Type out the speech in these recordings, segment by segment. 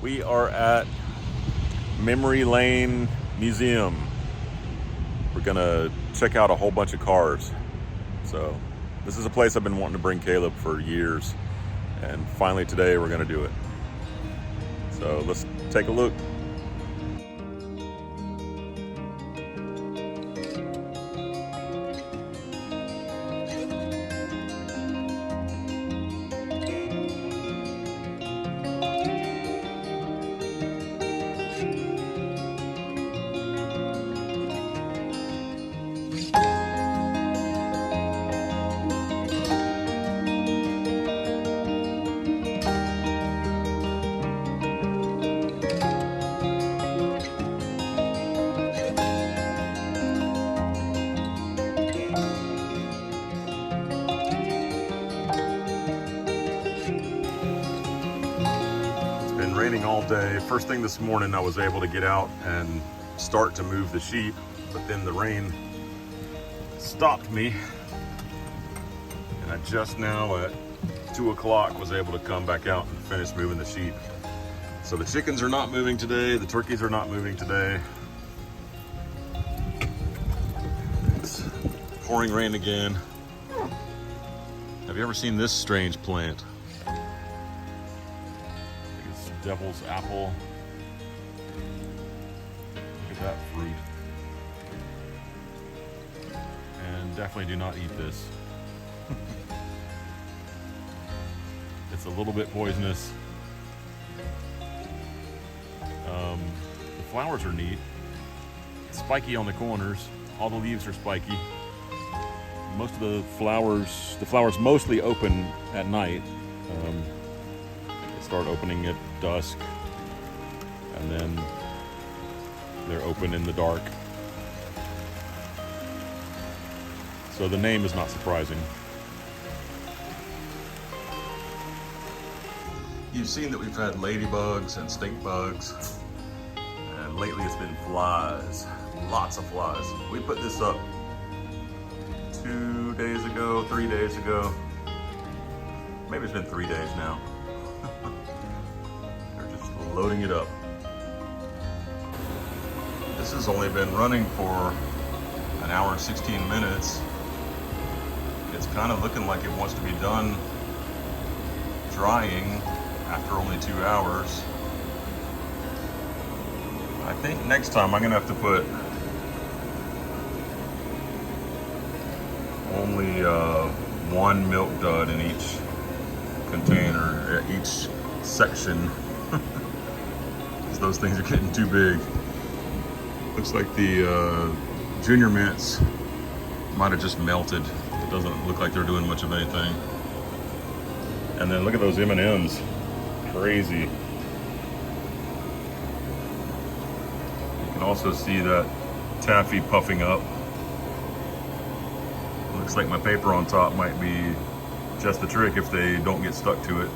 We are at Memory Lane Museum. We're gonna check out a whole bunch of cars. So this is a place I've been wanting to bring Caleb for years, and finally today we're gonna do it. So let's take a look. Raining all day. First thing this morning I was able to get out and start to move the sheep, but then the rain stopped me, and I just now at 2 o'clock was able to come back out and finish moving the sheep. So the chickens are not moving today, the turkeys are not moving today. It's pouring rain again. Have you ever seen this strange plant? Devil's apple. Look at that fruit. And definitely do not eat this. It's a little bit poisonous. The flowers are neat. It's spiky on the corners. All the leaves are spiky. Most of the flowers mostly open at night. Start opening at dusk, and then they're open in the dark. So the name is not surprising. You've seen that we've had ladybugs and stink bugs, and lately it's been flies, lots of flies. We put this up 2 days ago, 3 days ago. Maybe it's been 3 days now. Loading it up. This has only been running for an hour and 16 minutes. It's kind of looking like it wants to be done drying after only 2 hours. I think next time I'm gonna have to put only one milk dud in each container, each section. Those things are getting too big. Looks like the Junior Mints might have just melted. It doesn't look like they're doing much of anything. And then look at those M&Ms. Crazy. You can also see that taffy puffing up. Looks like my paper on top might be just the trick if they don't get stuck to it.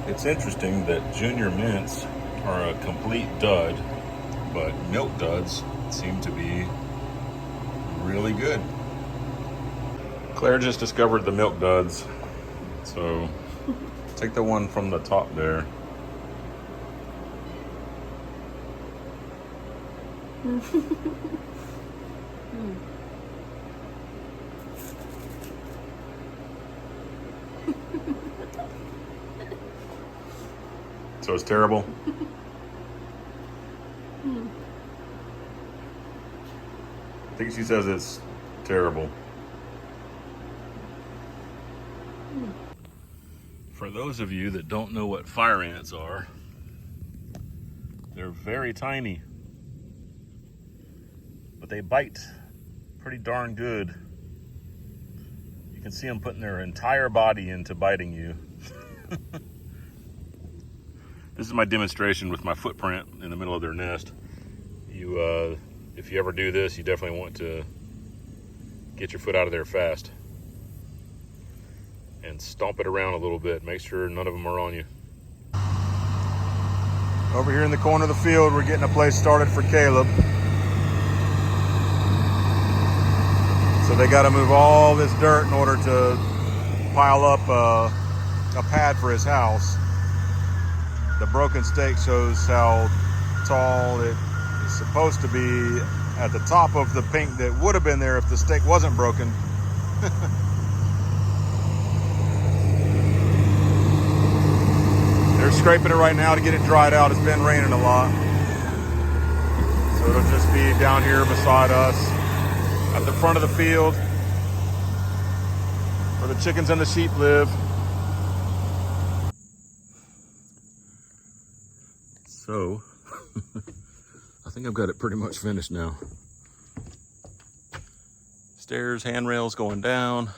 It's interesting that Junior Mints are a complete dud, but milk duds seem to be really good. Claire just discovered the milk duds, so take the one from the top there. So it's terrible. I think she says it's terrible. For those of you that don't know what fire ants are, they're very tiny, but they bite pretty darn good. You can see them putting their entire body into biting you. This is my demonstration with my footprint in the middle of their nest. If you ever do this, you definitely want to get your foot out of there fast and stomp it around a little bit. Make sure none of them are on you. Over here in the corner of the field, we're getting a place started for Caleb. So they got to move all this dirt in order to pile up a pad for his house. The broken stake shows how tall it is supposed to be at the top of the pink that would have been there if the stake wasn't broken. They're scraping it right now to get it dried out. It's been raining a lot. So it'll just be down here beside us at the front of the field where the chickens and the sheep live. So, I think I've got it pretty much finished now. Stairs, handrails going down.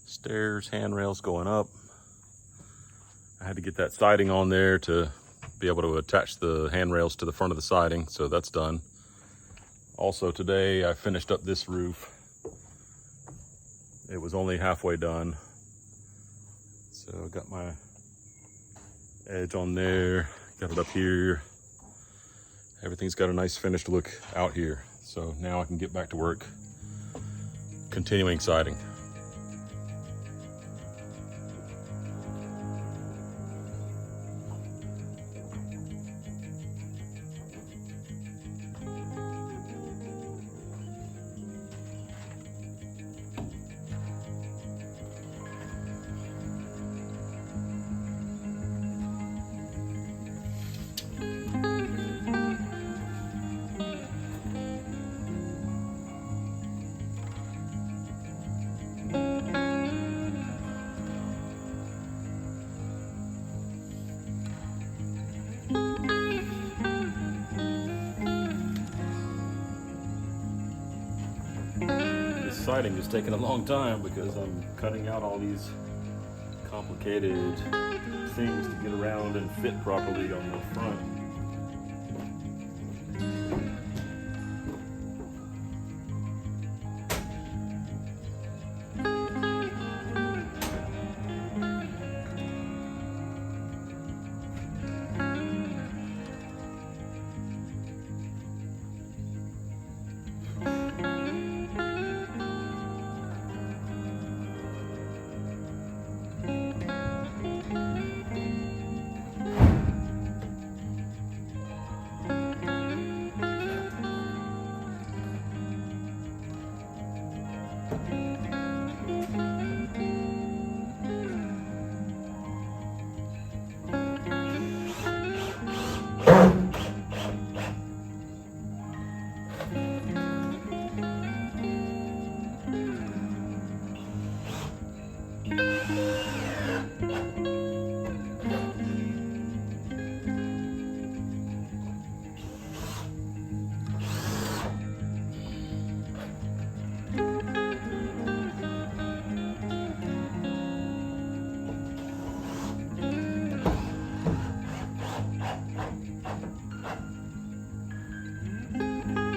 Stairs, handrails going up. I had to get that siding on there to be able to attach the handrails to the front of the siding, so that's done. Also today I finished up this roof. It was only halfway done. So I got my edge on there, got it up here. Everything's got a nice finished look out here. So now I can get back to work, continuing siding. Siding is taking a long time because I'm cutting out all these complicated things to get around and fit properly on the front.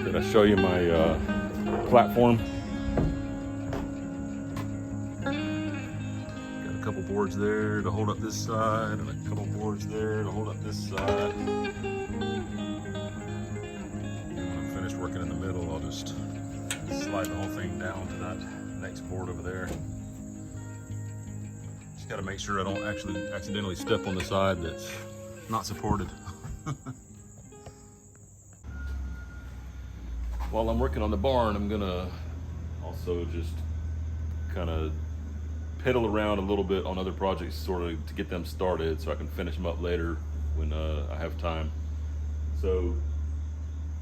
Did I show you my platform? Got a couple boards there to hold up this side and a couple boards there to hold up this side. When I'm finished working in the middle, I'll just slide the whole thing down to that next board over there. Just got to make sure I don't actually accidentally step on the side that's not supported. While I'm working on the barn, I'm gonna also just kind of piddle around a little bit on other projects sort of to get them started so I can finish them up later when I have time. So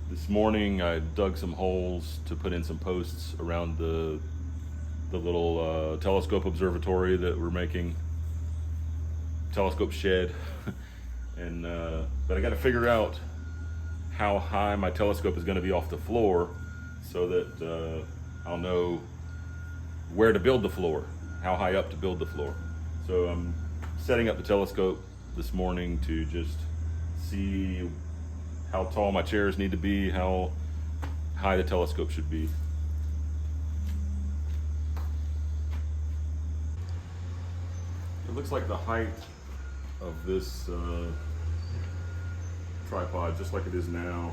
this morning I dug some holes to put in some posts around the little telescope observatory that we're making, telescope shed. And but I got to figure out how high my telescope is going to be off the floor so that I'll know where to build the floor, how high up to build the floor. So I'm setting up the telescope this morning to just see how tall my chairs need to be, how high the telescope should be. It looks like the height of this tripod, just like it is now,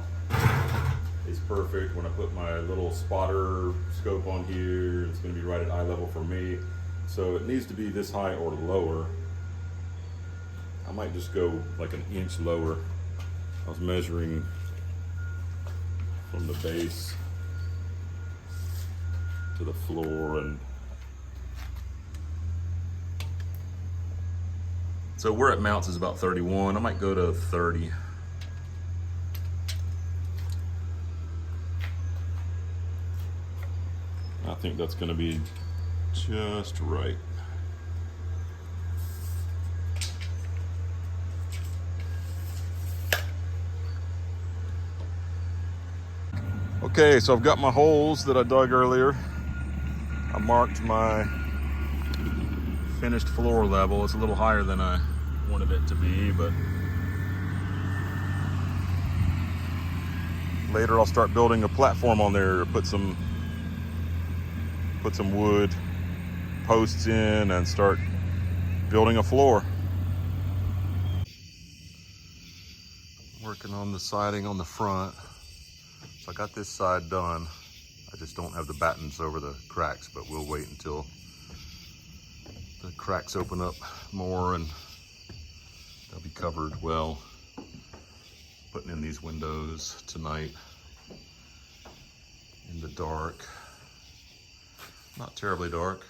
is perfect. When I put my little spotter scope on here, it's going to be right at eye level for me. So it needs to be this high or lower. might just go like an inch lower. I was measuring from the base to the floor, and so where it mounts is about 31. I might go to 30. I think that's going to be just right. Okay, so I've got my holes that I dug earlier. I marked my finished floor level. It's a little higher than I wanted it to be, but later I'll start building a platform on there, put some wood posts in and start building a floor. Working on the siding on the front. So I got this side done. I just don't have the battens over the cracks, but we'll wait until the cracks open up more and they'll be covered well. Putting in these windows tonight in the dark. Not terribly dark.